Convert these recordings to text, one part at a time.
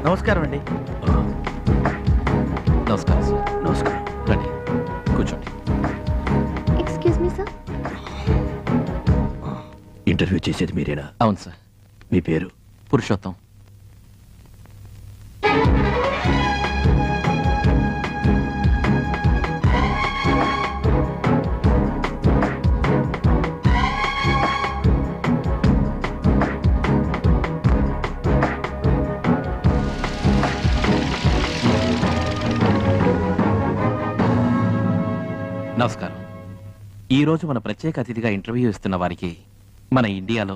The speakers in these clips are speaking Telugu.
నమస్కారం అండి. నమస్కారం సార్. నమస్కారం. రండి కూర్చోండి. Excuse me sir. ఇంటర్వ్యూ చేసేది మీరేనా? అవును సార్. మీ పేరు? పురుషోత్తం. నమస్కారం. ఈరోజు మన ప్రత్యేక అతిథిగా ఇంటర్వ్యూ ఇస్తున్న వారికి మన ఇండియాలో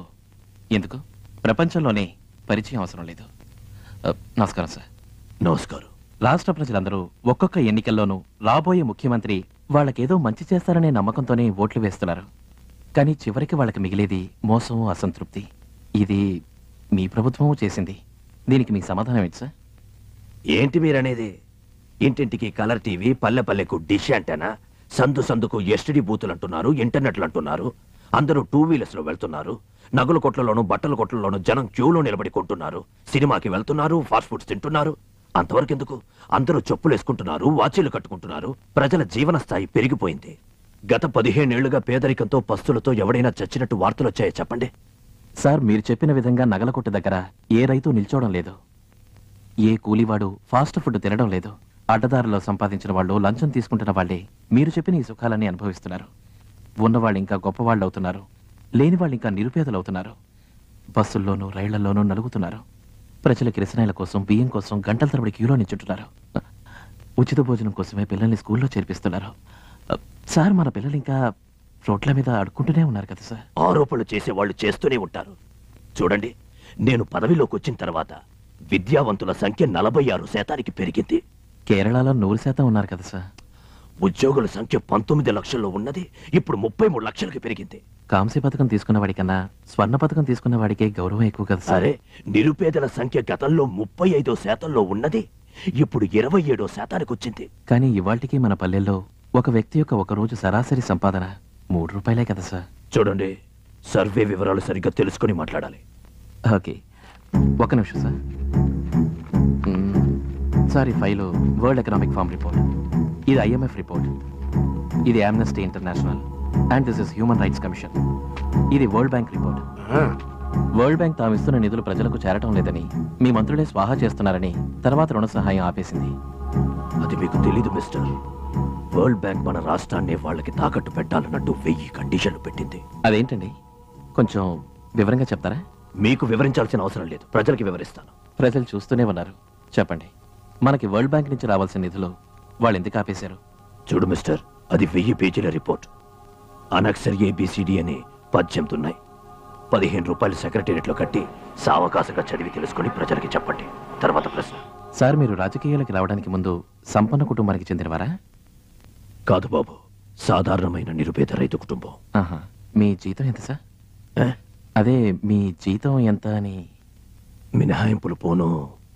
ఎందుకు ప్రపంచంలోనే పరిచయం అవసరం లేదు. నమస్కారం సార్. నమస్కారం. రాష్ట్ర ప్రజలందరూ ఒక్కొక్క ఎన్నికల్లోనూ రాబోయే ముఖ్యమంత్రి వాళ్ళకేదో మంచి చేస్తారనే నమ్మకంతోనే ఓట్లు వేస్తున్నారు. కానీ చివరికి వాళ్ళకి మిగిలేది మోసం, అసంతృప్తి. ఇది మీ ప్రభుత్వము చేసింది. దీనికి మీ సమాధానం ఏంటి సార్? ఏంటి మీరనేది? ఇంటింటికి కలర్ టీవీ, పల్లె పల్లెకు డిష్ యాంటెనా, సందు సందుకు ఎస్టీడీ బూతులు అంటున్నారు, ఇంటర్నెట్లు అంటున్నారు. అందరూ టూ వీలర్స్ లో వెళ్తున్నారు. నగల కొట్లలోనూ బట్టల కొట్లలోనూ జనం క్యూలో నిలబడి కొంటున్నారు. సినిమాకి వెళ్తున్నారు, ఫాస్ట్ ఫుడ్స్ తింటున్నారు. అంతవరకు ఎందుకు? అందరూ చెప్పులు వేసుకుంటున్నారు, వాచీలు కట్టుకుంటున్నారు. ప్రజల జీవన స్థాయి పెరిగిపోయింది. గత 15 ఏళ్లుగా పేదరికంతో, పస్తులతో ఎవడైనా చచ్చినట్టు వార్తలు వచ్చాయో చెప్పండి. సార్, మీరు చెప్పిన విధంగా నగల కొట్టు దగ్గర ఏ రైతు నిల్చోవడం లేదు. ఏ కూలీవాడు ఫాస్ట్ ఫుడ్ తినడం లేదు. అడ్డదారిలో సంపాదించిన వాళ్ళు లంచం తీసుకుంటున్న వాళ్ళే మీరు చెప్పిన ఈ సుఖాలన్నీ అనుభవిస్తున్నారు. ఉన్నవాళ్ళు ఇంకా గొప్పవాళ్ళు అవుతున్నారు, లేని వాళ్ళు ఇంకా నిరుపేదలు అవుతున్నారు. బస్సుల్లోనూ రైళ్లలోనూ నలుగుతున్నారు. ప్రజల కిరసనాయిల కోసం, బియ్యం కోసం గంటల తరబడి క్యూలో నిల్చుంటున్నారు. ఉచిత భోజనం కోసమే పిల్లల్ని స్కూల్లో చేర్పిస్తున్నారు. సార్, మన పిల్లలు ఇంకా రోడ్ల మీద అడుక్కుంటూనే ఉన్నారు కదా సార్. ఆరోపణలు చేసేవాళ్ళు చేస్తూనే ఉంటారు. చూడండి, నేను పదవిలోకి వచ్చిన తర్వాత విద్యావంతుల సంఖ్య 46% పెరిగింది. కేరళలో 100% ఉన్నారు కదా సార్. ఉద్యోగుల సంఖ్య 19 లక్షల్లో ఉన్నది ఇప్పుడు 33 లక్షలకి పెరిగింది. కాంస్య పథకం తీసుకున్న వాడికన్నా స్వర్ణ పథకం తీసుకున్న వాడికే గౌరవం ఎక్కువ కదా సార్. సరే, నిరుపేదల సంఖ్య గతంలో 35% ఉన్నది ఇప్పుడు 27%కి వచ్చింది. కానీ ఇవాళకి మన పల్లెల్లో ఒక వ్యక్తి యొక్క ఒక రోజు సరాసరి సంపాదన 3 రూపాయలే కదా సార్. చూడండి, సర్వే వివరాలు సరిగ్గా తెలుసుకుని మాట్లాడాలి. ఓకే, ఒక నిమిషం సార్. సార్, ఈ file World Economic Forum report, ఇది IMF రిపోర్ట్, ఇది Amnesty International and this is Human Rights Commission, ఇది World Bank report. World Bank తామిస్తున్న నిధులు ప్రజలకు చేరటం లేదని, మీ మంత్రులే స్వాహా చేస్తున్నారని తర్వాత రుణ సహాయం ఆపేసింది. అది మీకు తెలీదు మిస్టర్. వరల్డ్ బ్యాంక్ మన రాష్ట్రాన్ని వాళ్ళకి తాకట్టు పెట్టాలన్నట్టు 1000 కండిషన్లు పెట్టింది. అదేంటండి, కొంచెం వివరంగా చెప్తారా? మీకు వివరించాల్సిన అవసరం లేదు, ప్రజలకి వివరిస్తాను. ప్రజలు చూస్తూనే ఉన్నారు. చెప్పండి, మనకి వరల్డ్ బ్యాంక్ నుంచి రావాల్సిన నిధులు వాళ్ళు ఎందుకు ఆపేశారు? చూడు మిస్టర్, అది 1000 పేజీల రిపోర్ట్. అనక్షర్ ABCD అని 18 ఉన్నాయి. 15 రూపాయలు సెక్రటేరియట్లో కట్టి సావకాశంగా చదివి తెలుసుకుని ప్రజలకి చెప్పండి. తర్వాత ప్రశ్న. సార్, మీరు రాజకీయాలకు రావడానికి ముందు సంపన్న కుటుంబానికి చెందినవారా? కాదు బాబు, సాధారణమైన నిరుపేద రైతు కుటుంబం. ఆహా. మీ జీతం ఎంత సార్? అదే, మీ జీతం ఎంత అని. మినహాయింపులు పోను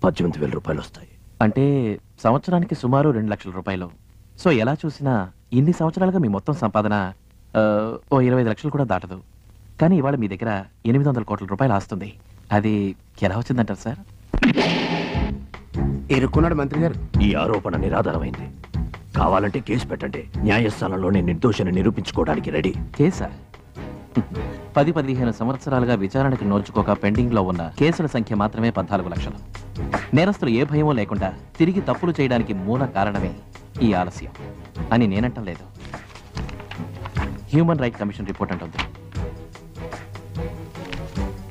18,000 రూపాయలు వస్తాయి. అంటే సంవత్సరానికి సుమారు 2 లక్షల రూపాయలు. సో ఎలా చూసినా ఇన్ని సంవత్సరాలుగా మీ మొత్తం సంపాదన ఓ 25 లక్షలు కూడా దాటదు. కానీ ఇవాళ మీ దగ్గర 800 కోట్ల రూపాయలు ఆస్తుంది. అది ఎలా వచ్చిందంటారు సార్? ఎరుక్కున్నాడు మంత్రి గారు. ఈ ఆరోపణ నిరాధారమైంది. కావాలంటే కేసు పెట్టండి. న్యాయస్థానంలోనే నిర్దోషిని నిరూపించుకోవడానికి రెడీ. కేసా? 10-15 సంవత్సరాలుగా విచారణకు నోర్చుకోక పెండింగ్ లో ఉన్న కేసుల సంఖ్య మాత్రమే 14 లక్షలు. నేరస్తులు ఏ భయమో లేకుండా తిరిగి తప్పులు చేయడానికి మూల కారణమే ఈ ఆలస్యం అని నేనంటం లేదు. హ్యూమన్ రైట్ కమిషన్ రిపోర్ట్ అంటుంది.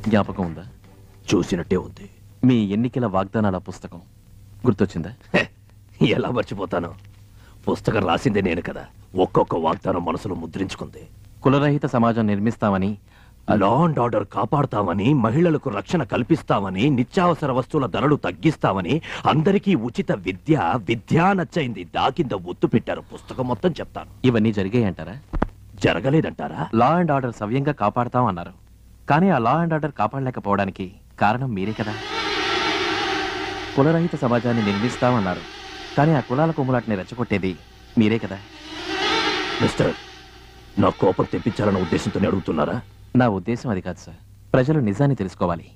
జ్ఞాపకం ఉందా? చూసినట్టే ఉంది. మీ ఎన్నికల వాగ్దానాల పుస్తకం గుర్తొచ్చిందా? ఎలా మర్చిపోతాను? పుస్తకం రాసిందే నేను కదా. ఒక్కొక్క వాగ్దానం మనసులో ముద్రించుకుంది. కులరహిత సమాజం నిర్మిస్తామని, లా అండ్ ఆర్డర్ కాపాడుతామని, మహిళలకు రక్షణ కల్పిస్తామని, నిత్యావసర వస్తువుల ధరలు తగ్గిస్తామని, అందరికీ ఉచిత విద్య నచ్చైంది దాకింద ఒత్తు పెట్టారు. పుస్తకం మొత్తం చెప్తాను. ఇవన్నీ జరిగాయంటారా? జరగలేదంటారా? లా అండ్ ఆర్డర్ సవ్యంగా కాపాడుతాం అన్నారు. కానీ ఆ లా అండ్ ఆర్డర్ కాపాడలేకపోవడానికి కారణం మీరే కదా. కులరహిత సమాజాన్ని నిర్మిస్తామన్నారు. కానీ ఆ కులాల కొమ్ములాటిని రెచ్చగొట్టేది మీరే కదా. మిస్టర్, నా కోపం తెప్పించాలన్న ఉద్దేశంతోనే అడుగుతున్నారా? నా ఉద్దేశం అది కాదు సార్. ప్రజలు నిజాన్ని తెలుసుకోవాలి.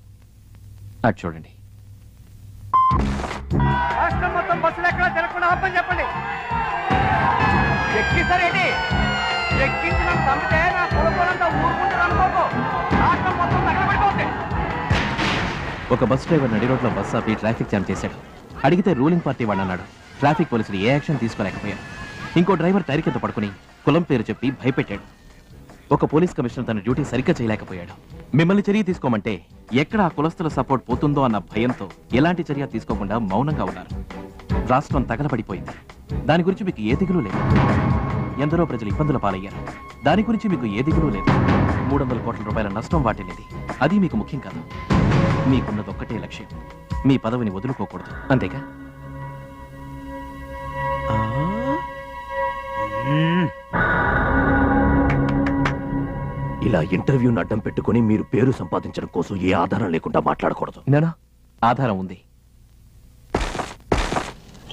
అటు చూడండి. మొత్తం బస్సులు ఎక్కడ తిరగకుండా ఆపని చెప్పండి. ఎక్కిస్తారేంటి? ఎక్కించి నన్ను చంపితే నా పొలంతా ఊరుకుంటారు అనుకోకు. రాష్ట్రం మొత్తం తగలబడిపోతుంది. ఒక బస్ డ్రైవర్ నడి రోడ్లో బస్ ఆపి ట్రాఫిక్ జామ్ చేశాడు. అడిగితే రూలింగ్ పార్టీ వాడు అన్నాడు. ట్రాఫిక్ పోలీసులు ఏ యాక్షన్ తీసుకోలేకపోయారు. ఇంకో డ్రైవర్ టైర్ కింద పడుకుని కులం పేరు చెప్పి భయపెట్టాడు. ఒక పోలీస్ కమిషనర్ తన డ్యూటీ సరిగ్గా చేయలేకపోయాడు. మిమ్మల్ని చర్య తీసుకోమంటే ఎక్కడ ఆ కులస్తుల సపోర్ట్ పోతుందో అన్న భయంతో ఎలాంటి చర్య తీసుకోకుండా మౌనంగా ఉన్నారు. రాష్ట్రం తగలబడిపోయింది. దాని గురించి మీకు ఏ దిగులు లేదు. ఎందరో ప్రజలు ఇబ్బందుల పాలయ్యారు. దాని గురించి మీకు ఏ దిగులు లేదు. 300 కోట్ల రూపాయల నష్టం వాటిల్లింది. అది మీకు ముఖ్యం కాదు. మీకున్నది ఒక్కటే లక్ష్యం, మీ పదవిని వదులుకోకూడదు, అంతేగా? ఇలా ఇంటర్వ్యూని అడ్డం పెట్టుకుని మీరు పేరు సంపాదించడం కోసం ఏ ఆధారం లేకుండా మాట్లాడకూడదు. నేనా? ఆధారం ఉంది.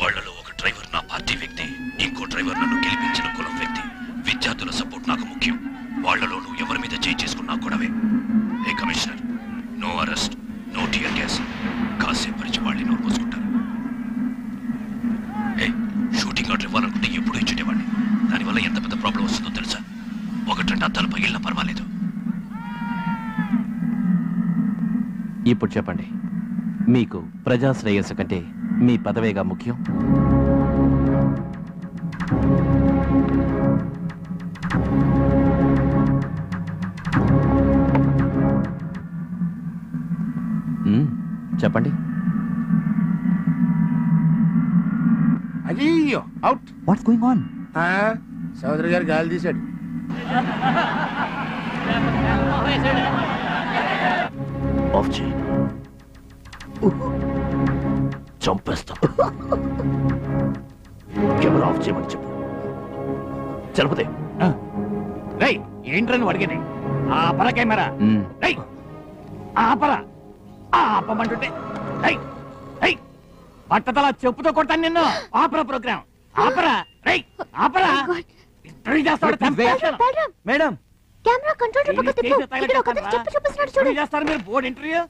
వాళ్లలో ఒక డ్రైవర్ నా పార్టీ వ్యక్తి, ఇంకో డ్రైవర్ నన్ను గెలిపించిన కులం వ్యక్తి. విద్యార్థుల సపోర్ట్ నాకు ముఖ్యం. వాళ్లలో నువ్వు ఎవరి మీద చేయి చేసుకున్నా కూడావే. ఏ commissioner, no arrest, no tear gas. కాసేపు పరిచి వాళ్ళని నోరు పోసుకుంటారు. షూటింగ్ ఆర్డర్ ఇవ్వాలనుకుంటే ఎప్పుడూ ఇచ్చేవాడిని. దానివల్ల ఎంత పెద్ద ప్రాబ్లం వస్తుందో తెలుసా? 1-2 అద్దాలు పగిలినా పర్వాలేదు. ఇప్పుడు చెప్పండి, మీకు ప్రజా శ్రేయస్సు కంటే మీ పదవేగా ముఖ్యం? చెప్పండి. అయ్యో అవుట్. What's going on? సోదరి గారు గాలి తీశాడు. ఆఫ్ చేయి. చంపేస్తా. కెమెరా ఆఫ్ చేయమని చెప్పు. చలపతే రై ఏంట్రా నువ్వు అడిగేది? ఆపరా కెమెరా. రై ఆపరా. ఆపమంటుంటే రై రై పట్టతల చెప్పుతో కొట్టాను నిన్ను. ఆపరా ప్రోగ్రామ్. ఆపరా. రై ఆపరా. ఇంటర్వ్యూ చేస్తాడు. మేడం కెమెరా కంట్రోల్ రూమ్ పక్కన తిప్పు. ఇక్కడ ఒక అతను చెప్పు చూపిస్తున్నాడు చూడు. చేస్తారు మీరు బోర్డ్ ఇంటర్వ్యూ.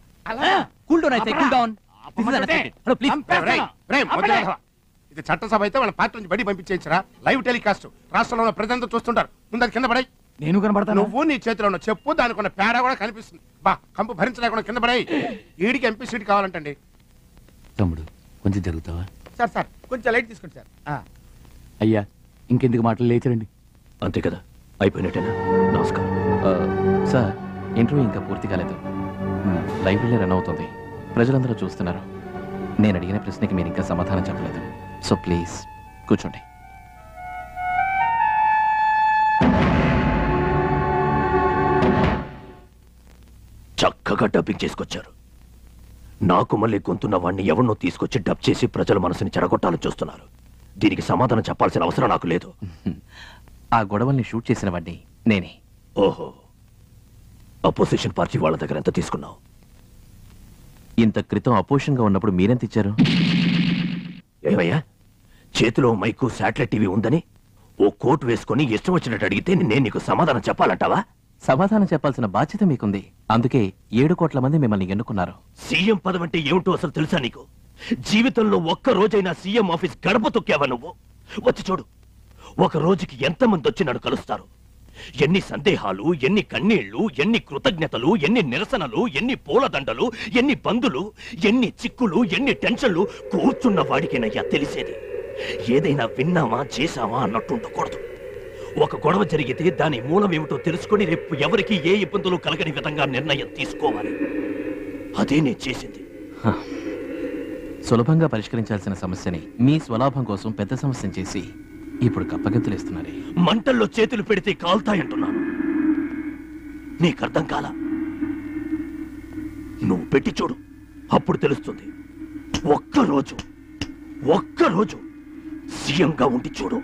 కూల్ డౌన్ అయితే కూల్ డౌన్. Hello please. ఇది చట్టసభ అయితే వాళ్ళ పార్టీ నుంచి బయట పంపించేయించరా. లైవ్ టెలికాస్ట్ రాష్ట్రంలో ఉన్న ప్రజలంతా చూస్తుంటారు. ముందు అది కింద పడాయి. నేను కనబడతాను. నువ్వు నీ చేతిలో ఉన్న చెప్పు, దానికి ఉన్న పేడ కూడా కనిపిస్తుంది. బా కంపు భరించలేకుండా కింద పడాయి. ఈడికి ఎంపీ సీట్ కావాలంటండి. తమ్ముడు కొంచెం జరుగుతావా? సార్ కొంచెం లైట్ తీసుకోండి సార్. అయ్యా ఇంకెందుకు మాటలు లేచరండి. అంతే కదా, అయిపోయినట్టేనా? నమస్కారం. సార్, ఇంటర్వ్యూ ఇంకా పూర్తి కాలేదు. లైబ్రరీ రన్ అవుతుంది. ప్రజలందరూ చూస్తున్నారు. నేను అడిగిన ప్రశ్నకి మీరు ఇంకా సమాధానం చెప్పలేదు. సో ప్లీజ్ కూర్చోండి. చక్కగా డబ్బింగ్ చేసుకొచ్చారు. నాకు మళ్ళీ గొంతున్న వాడిని ఎవరినో తీసుకొచ్చి డబ్ చేసి ప్రజల మనసుని చెడగొట్టాలని చూస్తున్నారు. దీనికి సమాధానం చెప్పాల్సిన అవసరం నాకు లేదు. ఆ గొడవల్ని షూట్ చేసిన వాడిని నేనే. ఓహో, అపోజిషన్ పార్టీ వాళ్ళ దగ్గర ఎంత తీసుకున్నావు? ఇంత క్రితం అపోజిషన్ గా ఉన్నప్పుడు మీరెంత ఇచ్చారు? ఏమయ్యా, చేతిలో మైకు శాటిలైట్ టీవీ ఉందని ఓ కోట్ వేసుకుని ఇష్టం వచ్చినట్టు అడిగితే నేను నీకు సమాధానం చెప్పాలంటావా? సమాధానం చెప్పాల్సిన బాధ్యత మీకుంది. అందుకే 7 కోట్ల మంది మిమ్మల్ని ఎన్నుకున్నారు. సీఎం పదవి అంటే ఏమిటో అసలు తెలుసా నీకు? జీవితంలో ఒక్క రోజైనా సీఎం ఆఫీస్ గడప తొక్కావా నువ్వు? వచ్చి చూడు, ఒక రోజుకి ఎంతమంది వచ్చి నన్ను కలుస్తారు. ఎన్ని సందేహాలు, ఎన్ని కన్నీళ్లు, ఎన్ని కృతజ్ఞతలు, ఎన్ని నిరసనలు, ఎన్ని పూలదండలు, ఎన్ని బందులు, ఎన్ని చిక్కులు, ఎన్ని టెన్షన్లు కూర్చున్న వాడికేనయ్యా తెలిసేది. ఏదైనా విన్నామా చేశామా అన్నట్టు ఉండకూడదు. ఒక గొడవ జరిగితే దాని మూలం ఏమిటో తెలుసుకుని రేపు ఎవరికి ఏ ఇబ్బందులు కలగని విధంగా నిర్ణయం తీసుకోవాలి. అదే నేను చేసింది. సులభంగా పరిష్కరించాల్సిన సమస్యని మీ స్వలాభం కోసం పెద్ద సమస్యను చేసి ఇప్పుడు కప్పగెత్తులేస్తున్నారే. మంటల్లో చేతులు పెడితే కాల్తాయంటున్నాను. నీకర్థం కాలా? నువ్వు పెట్టి చూడు, అప్పుడు తెలుస్తుంది. ఒక్కరోజు సీఎంగా ఉండి చూడు,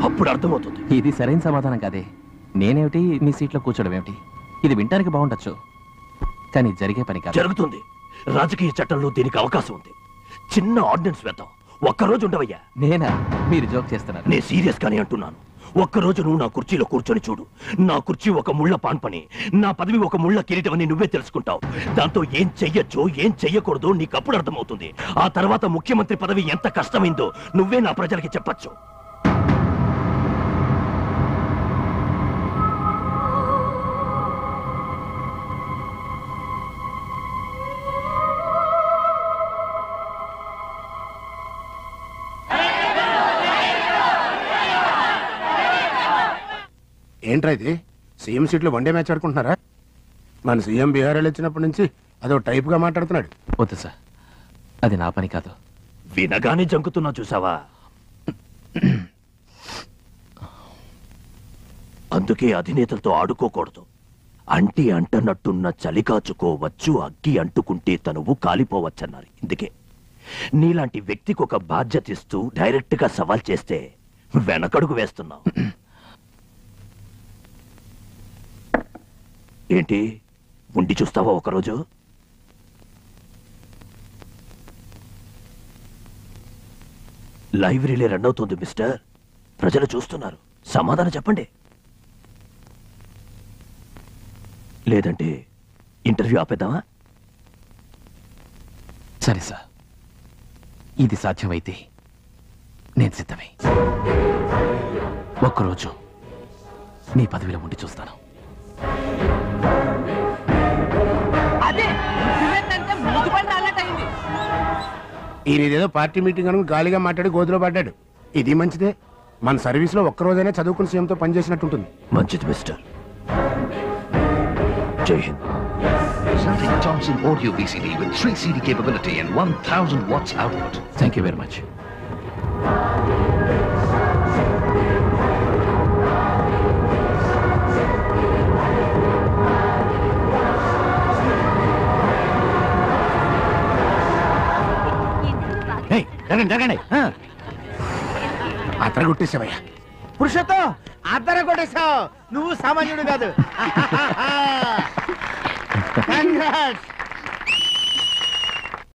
అప్పుడు అర్థమవుతుంది. ఇది సరైన సమాధానం కాదే. నేనేమిటి మీ సీట్లో కూర్చోడం ఏమిటి? ఇది వింటానికి బాగుండొచ్చు, కానీ జరిగే పని కాదు. జరుగుతుంది. రాజకీయ చట్టంలో దీనికి అవకాశం ఉంది. చిన్న ఆర్డినెన్స్ వేద్దాం. ఒక్కరోజు ఉండవయ్యా. నేనా? మీరు జోక్ చేస్తున్నారు. నేను సీరియస్ గానే అంటున్నాను. ఒక్కరోజు నువ్వు నా కుర్చీలో కూర్చొని చూడు. నా కుర్చీ ఒక ముళ్ళ పాన్పని, నా పదవి ఒక ముళ్ళ కిరీటం అని నువ్వే తెలుసుకుంటావు. దాంతో ఏం చెయ్యొచ్చో ఏం చెయ్యకూడదో నీకు అప్పుడు అర్థమవుతుంది. ఆ తర్వాత ముఖ్యమంత్రి పదవి ఎంత కష్టమైందో నువ్వే నా ప్రజలకి చెప్పచ్చు. ఏంట్రా ఇది? సీఎం సీట్లో వన్డే మ్యాచ్ ఆడుకుంటున్నారా? మన సీఎం బీహార్ వచ్చినప్పటి నుంచి అదో టైప్ గా మాట్లాడుతున్నాడు. వద్దు సార్, అది నా పని కాదు. వినగానే జంకుతున్నా చూసావా? అందుకే అధినేతలతో ఆడుకోకూడదు. అంటి అంటనట్టున్న చలి కాచుకోవచ్చు, అగ్గి అంటుకుంటే తనువు కాలిపోవచ్చన్నారు. ఇందుకే నీలాంటి వ్యక్తికి ఒక బాధ్యత ఇస్తూ డైరెక్ట్ గా సవాల్ చేస్తే వెనకడుగు వేస్తున్నావు. ఏంటి ఉండి చూస్తావా ఒకరోజు? లైవ్ రిలే రన్ అవుతుంది మిస్టర్. ప్రజలు చూస్తున్నారు. సమాధానం చెప్పండి. లేదంటే ఇంటర్వ్యూ ఆపేద్దామా? సరే సార్, ఇది సాధ్యమైతే నేను సిద్ధమే. ఒక్కరోజు నీ పదవిలో ఉండి చూస్తాను. ఈయనదేదో పార్టీ మీటింగ్ అనుకుని గాలిగా మాట్లాడి గోతులో పడ్డాడు. ఇది మంచిదే. మన సర్వీస్ లో ఒక్కరోజైనా చదువుకుని సీఎంతో పనిచేసినట్టుంటుంది. మంచిది మిస్టర్. జై Hind. Something Thompson Audio VCD with 3 CD capability and 1000 watts output. Thank you very much. జరగండి. అతర కొట్టేసావయ్యా. పురుషోత్తం అద్దర కొట్టేశావు. నువ్వు సామాన్యుడు కాదు. Congrats.